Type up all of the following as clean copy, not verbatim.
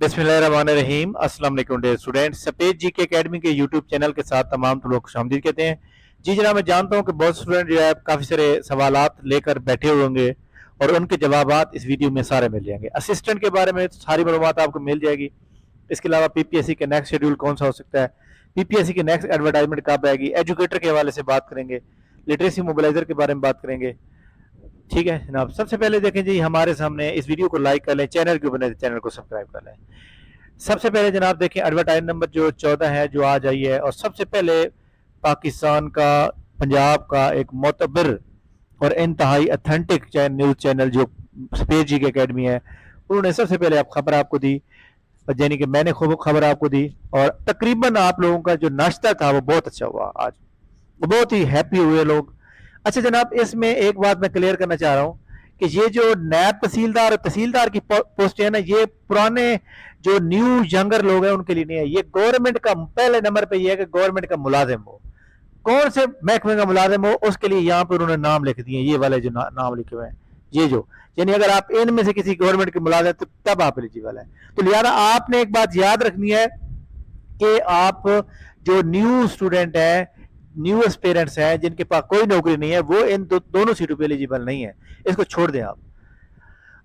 बिस्मिल्लाहिर्रहमानिर्रहीम। अस्सलाम वालेकुम डियर स्टूडेंट। सफेद जी के एकेडमी के यूट्यूब चैनल के साथ तमाम तुम लोग खुशामदीद कहते हैं। जी जनाब, मैं जानता हूँ कि बहुत स्टूडेंट जो है काफ़ी सारे सवालात लेकर बैठे हुए होंगे और उनके जवाबात इस वीडियो में सारे मिल जाएंगे। असिस्टेंट के बारे में सारी मालूमात आपको मिल जाएगी। इसके अलावा पीपीएससी के नेक्स्ट शेड्यूल कौन सा हो सकता है, पीपीएससी की नेक्स्ट एडवर्टाइजमेंट कब आएगी, एजुकेटर के हवाले से बात करेंगे, लिटरेसी मोबिलाइजर के बारे में बात करेंगे। ठीक है जनाब, सबसे पहले देखें जी, हमारे सामने इस वीडियो को लाइक कर लें, चैनल के बने चैनल को सब्सक्राइब कर लें। सबसे पहले जनाब देखें एडवर्टाइज नंबर जो 14 है जो आज आई है, और सबसे पहले पाकिस्तान का, पंजाब का एक मोतबर और इंतहाई अथेंटिक न्यूज़ चैनल जो सफेद जी की एकेडमी है, उन्होंने सबसे पहले आप खबर आपको दी, यानी कि मैंने खूब खबर आपको दी, और तकरीबन आप लोगों का जो नाश्ता था वो बहुत अच्छा हुआ आज, बहुत ही हैप्पी हुए लोग। अच्छा जनाब, इसमें एक बात मैं क्लियर करना चाह रहा हूँ कि ये जो नायब तहसीलदार और तहसीलदार की पोस्ट है ना, ये पुराने जो न्यू यंगर लोग हैं उनके लिए नहीं है। ये गवर्नमेंट का पहले नंबर पे ये है कि गवर्नमेंट का मुलाजिम हो, कौन से महकमे का मुलाजिम हो, उसके लिए यहाँ पर उन्होंने नाम लिख दिए, ये वाले जो नाम लिखे हुए हैं, ये जो, यानी अगर आप इनमें से किसी गवर्नमेंट के मुलाजिम तो तब आप एलिजिबल है। तो लिहाजा आपने एक बात याद रखनी है कि आप जो न्यू स्टूडेंट है, न्यू एस्पिरेंट्स हैं, जिनके पास कोई नौकरी नहीं है, वो इन दोनों सीटों पे एलिजिबल नहीं है, इसको छोड़ दें आप।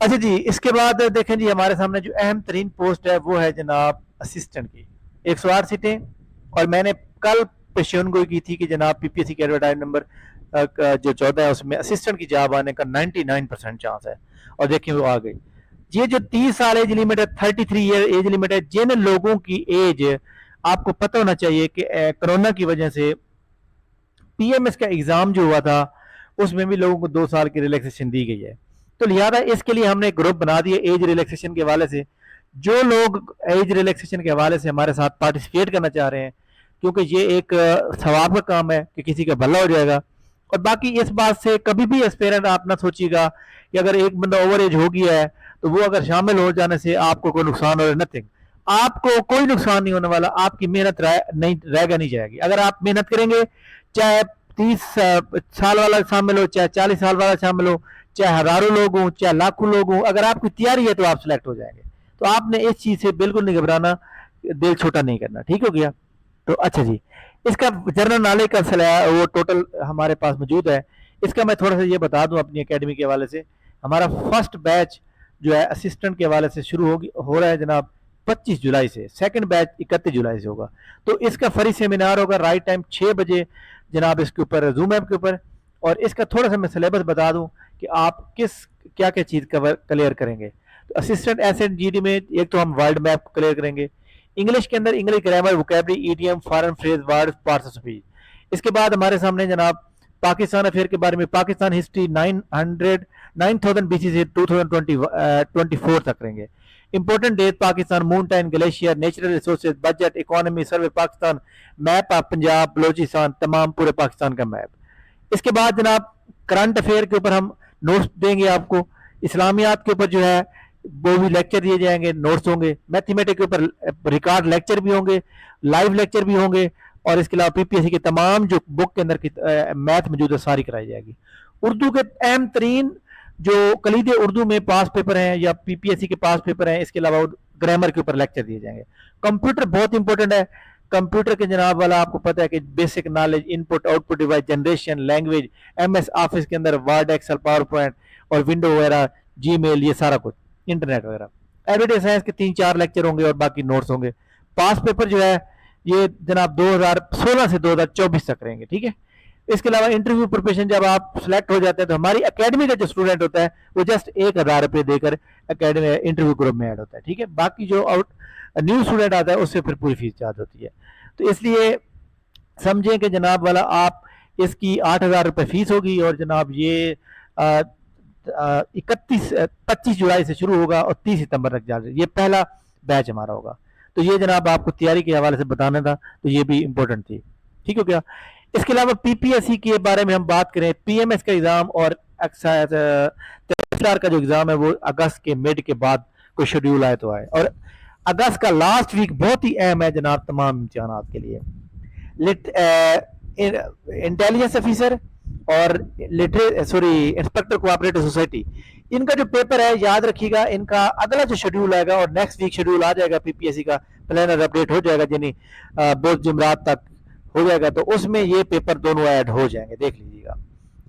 अच्छा जी, इसके बाद देखें जी, हमारे सामने जो अहम तरीन पोस्ट है वो है जनाब असिस्टेंट की, 108 सीटें, और मैंने कल पेशन गोई की थी कि जनाब पीपीएससी के एडवर्टाइज नंबर जो 14 है उसमें असिस्टेंट की जॉब आने का 99% चांस है, और देखें वो आ गई। ये जो 30 साल एज लिमिट है, 33 ईयर एज लिमिट है, जिन लोगों की एज, आपको पता होना चाहिए कि कोरोना की वजह से पीएमएस का एग्जाम जो हुआ था उसमें भी लोगों को 2 साल की रिलैक्सेशन दी गई है। तो लिहाजा इसके लिए हमने एक ग्रुप बना दिया एज रिलैक्सेशन के हवाले से। जो लोग एज रिलैक्सेशन के हवाले से हमारे साथ पार्टिसिपेट करना चाह रहे हैं, क्योंकि ये एक सवाब का काम है कि किसी का भला हो जाएगा। और बाकी इस बात से कभी भी एस्पेरेंट आप ना सोचिएगा कि अगर एक बंदा ओवर एज हो गया है तो वो अगर शामिल हो जाने से आपको कोई नुकसान हो, नथिंग, आपको कोई नुकसान नहीं होने वाला, आपकी मेहनत नहीं रहेगा नहीं जाएगी। अगर आप मेहनत करेंगे, चाहे 30 साल वाला शामिल हो, चाहे 40 साल वाला शामिल हो, चाहे हजारों लोग हों, चाहे लाखों लोग हों, अगर आपकी तैयारी है तो आप सिलेक्ट हो जाएंगे। तो आपने इस चीज से बिल्कुल नहीं घबराना, दिल छोटा नहीं करना, ठीक हो गया। तो अच्छा जी, इसका जनरल नॉलेज का वो टोटल हमारे पास मौजूद है। इसका मैं थोड़ा सा ये बता दूं अपनी एकेडमी के हवाले से। हमारा फर्स्ट बैच जो है असिस्टेंट के हवाले से शुरू हो रहा है जनाब 25 जुलाई से, सेकंड बैच 31 जुलाई से होगा। तो इसका फ्री सेमिनार होगा, राइट टाइम 6 बजे जनाब, इसके ऊपर जूम ऐप के ऊपर। और इसका थोड़ा सा मैं सिलेबस बता दूं कि आप किस क्या क्या चीज़ क्लियर करेंगे। तो असिस्टेंट एसएन जीडी में एक तो हम वर्ल्ड मैप क्लियर करेंगे, इंग्लिश के अंदर English grammar, vocabulary, EDM, foreign phrase, word, parts of speech. इसके बाद हमारे सामने जनाब पाकिस्तान अफेयर के बारे में, पाकिस्तान हिस्ट्री 9000 बीसी से 2024 तक करेंगे। Important date Pakistan, moon time, glacier, natural resources, budget, economy, survey Pakistan, map of Punjab, Balochistan, तमाम पूरे पाकिस्तान का मैप। इसके बाद जनाब करंट अफेयर के ऊपर हम नोट्स देंगे आपको, इस्लामियात के ऊपर जो है वो भी लेक्चर दिए जाएंगे, नोट्स होंगे, मैथमेटिक्स के ऊपर रिकॉर्ड लेक्चर भी होंगे, लाइव लेक्चर भी होंगे, और इसके अलावा पीपीएससी के तमाम जो बुक के अंदर की मैथ मौजूद है सारी कराई जाएगी। उर्दू के अहम तरीन जो कलीद उर्दू में पास पेपर हैं या पीपीएससी के पास पेपर हैं, इसके अलावा ग्रामर के ऊपर लेक्चर दिए जाएंगे। कंप्यूटर बहुत इंपॉर्टेंट है। कंप्यूटर के जनाब वाला आपको पता है कि basic knowledge, input output device, generation, language, MS office के अंदर वर्ड, एक्सेल, पावर पॉइंट और विंडो वगैरह, जीमेल, ये सारा कुछ, इंटरनेट वगैरह। एवरीडे साइंस के 3-4 लेक्चर होंगे और बाकी नोट्स होंगे। पास पेपर जो है ये जनाब 2016 से 2024 तक रहेंगे, ठीक है। इसके अलावा इंटरव्यू प्रिपरेशन, जब आप सिलेक्ट हो जाते हैं तो हमारी एकेडमी का जो स्टूडेंट होता है वो जस्ट 1000 रुपये देकर एकेडमी इंटरव्यू ग्रुप में ऐड होता है, ठीक है। बाकी जो न्यू स्टूडेंट आता है उससे फिर पूरी फीस चार्ज होती है। तो इसलिए समझें कि जनाब वाला आप इसकी 8000 रुपये फीस होगी, और जनाब ये 25 जुलाई से शुरू होगा और 30 सितंबर तक जाएगा। ये पहला बैच हमारा होगा। तो ये जनाब आपको तैयारी के हवाले से बताना था, तो ये भी इम्पोर्टेंट थी, ठीक हो गया। इसके अलावा पीपीएससी के बारे में हम बात करें, पीएमएस का एग्जाम और तहसीलदार का जो एग्जाम है वो अगस्त के मिड के बाद कोई शेड्यूल आए तो आए, और अगस्त का लास्ट वीक बहुत ही अहम है जनाब तमाम इम्तिहानात के लिए। इंटेलिजेंस ऑफिसर और इंस्पेक्टर कोऑपरेटिव सोसाइटी, ان کا جو پیپر ہے یاد رکھیے گا، ان کا اگلا جو شیڈول آئے گا اور نیکسٹ ویک شیڈول آ جائے گا پی پی ایس سی کا، پلانر اپڈیٹ ہو جائے گا، یعنی بہت جمعرات تک ہو جائے گا، تو اس میں یہ پیپر دونوں ایڈ ہو جائیں گے، دیکھ لیجیے گا۔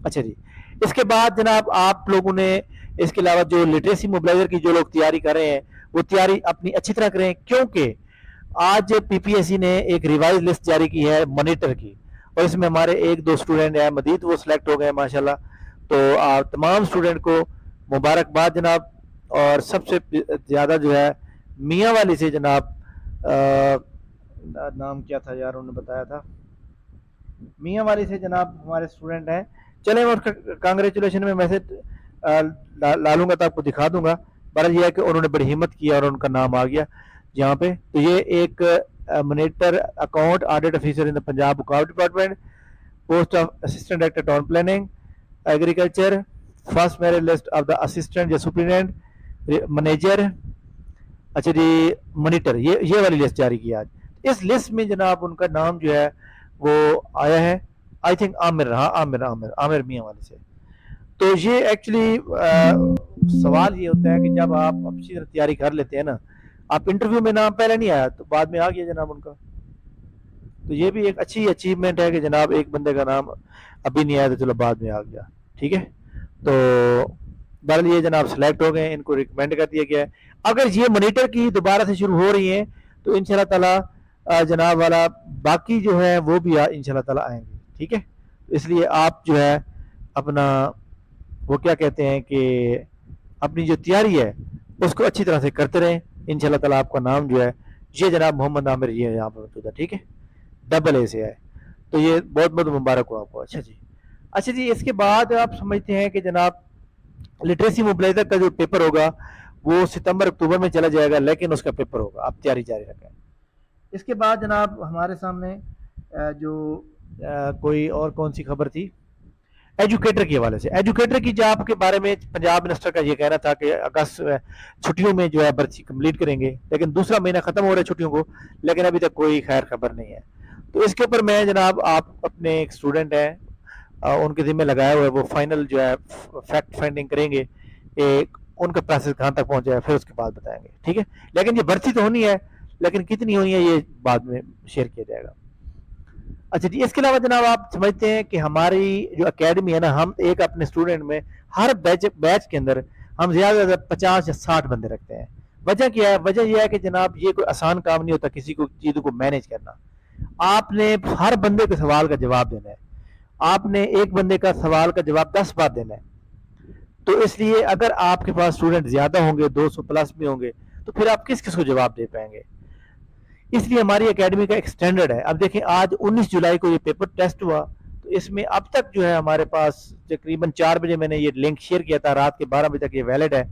اچھا جی، اس کے بعد جناب آپ لوگوں نے اس کے علاوہ جو لٹریسی موبلائزر کی جو لوگ تیاری کر رہے ہیں وہ تیاری اپنی اچھی طرح کریں، کیونکہ آج پی پی ایس سی نے ایک ریوائز لسٹ جاری کی ہے مانیٹر کی، اور اس میں ہمارے ایک دو اسٹوڈنٹ ہیں مدید، وہ سلیکٹ ہو گئے ہیں ماشاءاللہ، تو تمام اسٹوڈنٹ کو مبارکباد جناب۔ اور سب سے زیادہ جو ہے میاں والی سے جناب، نام کیا تھا یار انہوں نے بتایا تھا، میاں والی سے جناب ہمارے اسٹوڈنٹ ہیں، چلیں میں کانگریچولیشن میں میسج ڈالوں گا تو آپ کو دکھا دوں گا۔ بہرحال یہ ہے کہ انہوں نے بڑی ہمت کی اور ان کا نام آ گیا یہاں پہ۔ تو یہ ایک monitor account audit officer in Punjab account department, post of assistant director town planning agriculture, first merit list of the assistant یا سپرنٹینڈنٹ مینیجر، اچھا جی مانیٹر، یہ والی لسٹ جاری کی آج۔ اس لسٹ میں جناب ان کا نام جو ہے وہ آیا ہے، آئی تھنک عامر، ہاں عامر میاں والے سے۔ تو یہ ایکچولی سوال یہ ہوتا ہے کہ جب آپ اچھی طرح تیاری کر لیتے ہیں نا، آپ انٹرویو میں نام پہلے نہیں آیا تو بعد میں آ گیا جناب ان کا، تو یہ بھی ایک اچھی اچیومنٹ ہے کہ جناب ایک بندے کا نام ابھی نہیں آیا تو چلو بعد میں آ گیا، ٹھیک ہے۔ تو بہرحال یہ جناب سلیکٹ ہو گئے، ان کو ریکمینڈ کر دیا گیا ہے۔ اگر یہ مانیٹر کی دوبارہ سے شروع ہو رہی ہیں تو انشاءاللہ تعالی جناب والا باقی جو ہے وہ بھی انشاءاللہ تعالی آئیں گے، ٹھیک ہے۔ اس لیے آپ جو ہے اپنا وہ کیا کہتے ہیں کہ اپنی جو تیاری ہے اس کو اچھی طرح سے کرتے رہیں، انشاءاللہ تعالی آپ کا نام جو ہے یہ جناب محمد عامر یہ ہے یہاں پر موجود ہے، ٹھیک ہے، ڈبل اے سے ہے، تو یہ بہت بہت مبارک ہو آپ کو۔ اچھا جی، اس کے بعد آپ سمجھتے ہیں کہ جناب لٹریسی موبلائزر کا جو پیپر ہوگا وہ ستمبر اکتوبر میں چلا جائے گا، لیکن اس کا پیپر ہوگا، آپ تیاری جاری رکھیں۔ اس کے بعد جناب ہمارے سامنے جو کوئی اور کون سی خبر تھی، ایجوکیٹر کے حوالے سے، ایجوکیٹر کی جاب کے بارے میں پنجاب منسٹر کا یہ کہنا تھا کہ اگست چھٹیوں میں جو ہے برسی کمپلیٹ کریں گے، لیکن دوسرا مہینہ ختم ہو رہا ہے چھٹیوں کو، لیکن ابھی تک کوئی خیر خبر نہیں ہے۔ تو اس کے اوپر میں جناب آپ اپنے ایک اسٹوڈنٹ ہیں ان کے ذمہ لگایا ہوا ہے، وہ فائنل جو ہے فیکٹ فائنڈنگ کریں گے، ان کا پروسیس کہاں تک پہنچا ہے پھر اس کے بعد بتائیں گے، ٹھیک ہے۔ لیکن یہ برسی تو ہونی ہے، لیکن کتنی ہونی ہے یہ بعد میں شیئر کیا جائے گا۔ اچھا جی، اس کے علاوہ جناب آپ سمجھتے ہیں کہ ہماری جو اکیڈمی ہے نا، ہم ایک اپنے اسٹوڈنٹ میں ہر بیچ کے اندر ہم زیادہ سے زیادہ 50 یا 60 بندے رکھتے ہیں۔ وجہ کیا ہے؟ وجہ یہ ہے کہ جناب یہ کوئی آسان کام نہیں ہوتا کسی کو چیزوں کو مینیج کرنا۔ آپ نے ہر بندے کے سوال کا جواب دینا ہے، آپ نے ایک بندے کا سوال کا جواب 10 بار دینا ہے، تو اس لیے اگر آپ کے پاس اسٹوڈنٹ زیادہ ہوں گے، 200 پلس بھی ہوں گے، تو پھر آپ کس کو جواب دے پائیں گے؟ اس لیے ہماری اکیڈمی کا ایک سٹینڈرڈ ہے۔ اب دیکھیں آج 19 جولائی کو یہ پیپر ٹیسٹ ہوا، تو اس میں اب تک جو ہے ہمارے پاس تقریباً 4 بجے میں نے یہ لنک شیئر کیا تھا، رات کے 12 بجے تک یہ ویلڈ ہے،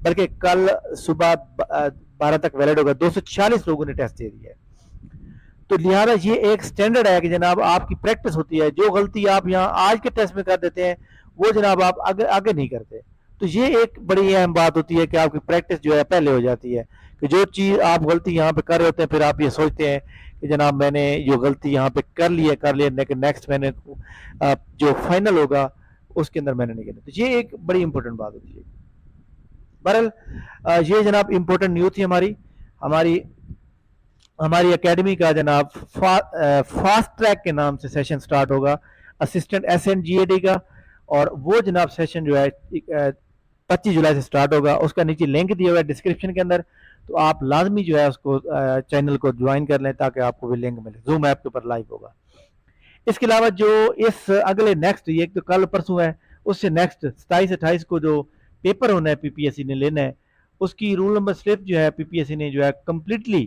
بلکہ کل صبح 12 تک ویلڈ ہوگا۔ 246 لوگوں نے ٹیسٹ دے دیا ہے، تو لہٰذا یہ ایک سٹینڈرڈ ہے کہ جناب آپ کی پریکٹس ہوتی ہے، جو غلطی آپ یہاں آج کے ٹیسٹ میں کر دیتے ہیں وہ جناب آپ آگے نہیں کرتے، تو یہ ایک بڑی اہم بات ہوتی ہے کہ آپ کی پریکٹس جو ہے پہلے ہو جاتی ہے، کہ جو چیز آپ غلطی یہاں پہ کر رہے ہوتے ہیں پھر آپ یہ سوچتے ہیں کہ جناب میں نے جو غلطی یہاں پہ کر لی لیکن نیکسٹ میں نے جو فائنل ہوگا اس کے اندر میں نے نہیں کرنا، تو یہ ایک بڑی امپورٹنٹ بات ہوتی ہے۔ بہرحال یہ جناب امپورٹنٹ نیوز تھی ہماری اکیڈمی کا جناب فاسٹ ٹریک کے نام سے سیشن سٹارٹ ہوگا اسسٹنٹ ایس این جی اے ڈی کا، اور وہ جناب سیشن جو ہے 25 جولائی سے سٹارٹ ہوگا۔ اس کا نیچے لنک دیا ہوا ہے ڈسکرپشن کے اندر، تو آپ لازمی جو ہے اس کو چینل کو جوائن کر لیں تاکہ آپ کو بھی لنک ملے، زوم ایپ کے اوپر لائیو ہوگا۔ اس کے علاوہ جو اس اگلے نیکسٹ، یہ تو کل پرسوں ہے، اس سے نیکسٹ 27-28 کو جو پیپر ہونا ہے پی پی ایس سی نے لینا ہے، اس کی رول نمبر سلپ جو ہے پی پی ایس سی نے جو ہے کمپلیٹلی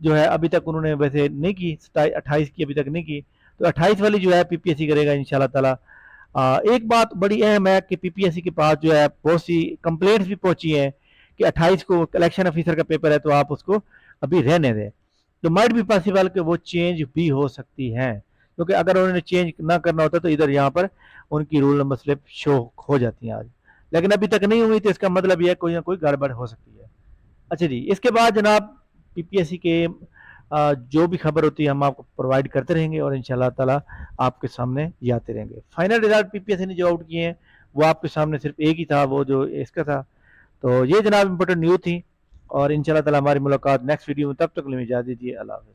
جو ہے ابھی تک انہوں نے ویسے نہیں کی، 28 کی ابھی تک نہیں کی، تو 28 والی جو ہے پی پی ایس سی کرے گا انشاءاللہ تعالی۔ ایک بات بڑی اہم ہے کہ پی پی ایس سی کے پاس جو ہے بہت سی کمپلینٹس بھی پہنچی ہیں کہ 28 کو الیکشن آفیسر کا پیپر ہے تو آپ اس کو ابھی رہنے دیں، تو مائٹ بھی پاسبل کہ وہ چینج بھی ہو سکتی ہیں، کیونکہ اگر انہوں نے چینج نہ کرنا ہوتا تو ادھر یہاں پر ان کی رول نمبر سلپ شو ہو جاتی ہیں آج، لیکن ابھی تک نہیں ہوئی، تو اس کا مطلب یہ کوئی نہ کوئی گڑبڑ ہو سکتی ہے۔ اچھا جی، اس کے بعد جناب پی پی ایس سی کے جو بھی خبر ہوتی ہے ہم آپ کو پرووائڈ کرتے رہیں گے، اور انشاءاللہ تعالی آپ کے سامنے یہ آتے رہیں گے۔ فائنل رزلٹ پی پی ایس سی نے جو آؤٹ کیے ہیں وہ آپ کے سامنے صرف ایک ہی تھا، وہ جو اس کا تھا. تو یہ جناب امپورٹنٹ نیوز تھی، اور انشاءاللہ تعالی ہماری ملاقات نیکسٹ ویڈیو میں، تب تک کے لیے اجازت دیجیے. اللہ حافظ.